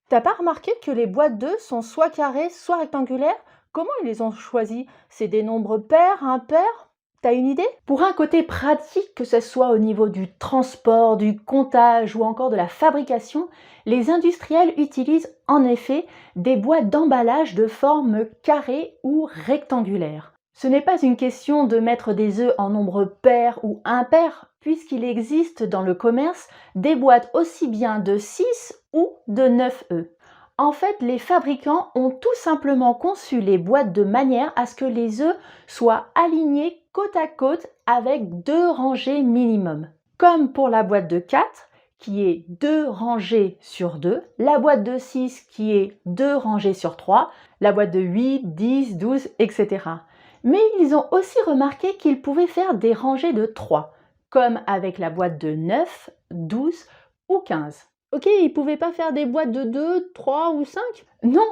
T'as pas remarqué que les boîtes d'œufs sont soit carrées, soit rectangulaires? Comment ils les ont choisis? C'est des nombres pairs, impairs? T'as une idée? Pour un côté pratique, que ce soit au niveau du transport, du comptage ou encore de la fabrication, les industriels utilisent en effet des boîtes d'emballage de forme carrée ou rectangulaire. Ce n'est pas une question de mettre des œufs en nombre pair ou impair, puisqu'il existe dans le commerce des boîtes aussi bien de 6 ou de 9 œufs. En fait, les fabricants ont tout simplement conçu les boîtes de manière à ce que les œufs soient alignés côte à côte avec 2 rangées minimum. Comme pour la boîte de 4, qui est 2 rangées sur 2, la boîte de 6 qui est 2 rangées sur 3, la boîte de 8, 10, 12, etc. Mais ils ont aussi remarqué qu'ils pouvaient faire des rangées de 3, comme avec la boîte de 9, 12 ou 15. Ok, ils ne pouvaient pas faire des boîtes de 2, 3 ou 5? Non,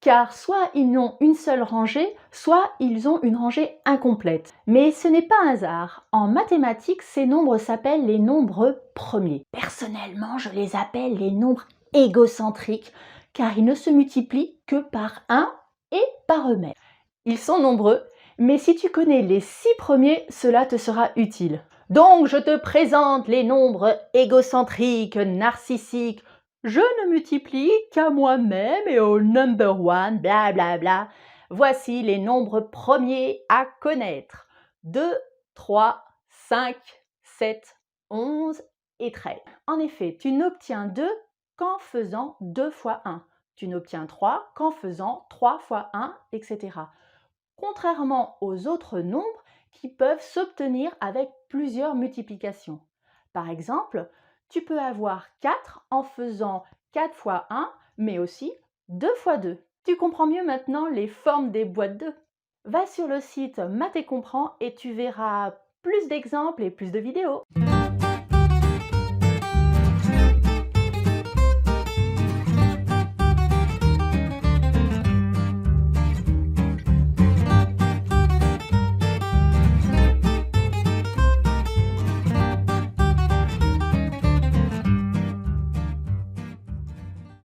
car soit ils n'ont une seule rangée, soit ils ont une rangée incomplète. Mais ce n'est pas un hasard. En mathématiques, ces nombres s'appellent les nombres premiers. Personnellement, je les appelle les nombres égocentriques, car ils ne se multiplient que par 1 et par eux-mêmes. Ils sont nombreux, mais si tu connais les 6 premiers, cela te sera utile. Donc je te présente les nombres égocentriques, narcissiques. Je ne multiplie qu'à moi-même et au number one, blablabla. Bla bla. Voici les nombres premiers à connaître. 2, 3, 5, 7, 11 et 13. En effet, tu n'obtiens 2 qu'en faisant 2 fois 1. Tu n'obtiens 3 qu'en faisant 3 fois 1, etc. Contrairement aux autres nombres qui peuvent s'obtenir avec plusieurs multiplications. Par exemple, tu peux avoir 4 en faisant 4 fois 1, mais aussi 2 fois 2. Tu comprends mieux maintenant les formes des boîtes d'œufs. Va sur le site Math et Comprend et tu verras plus d'exemples et plus de vidéos.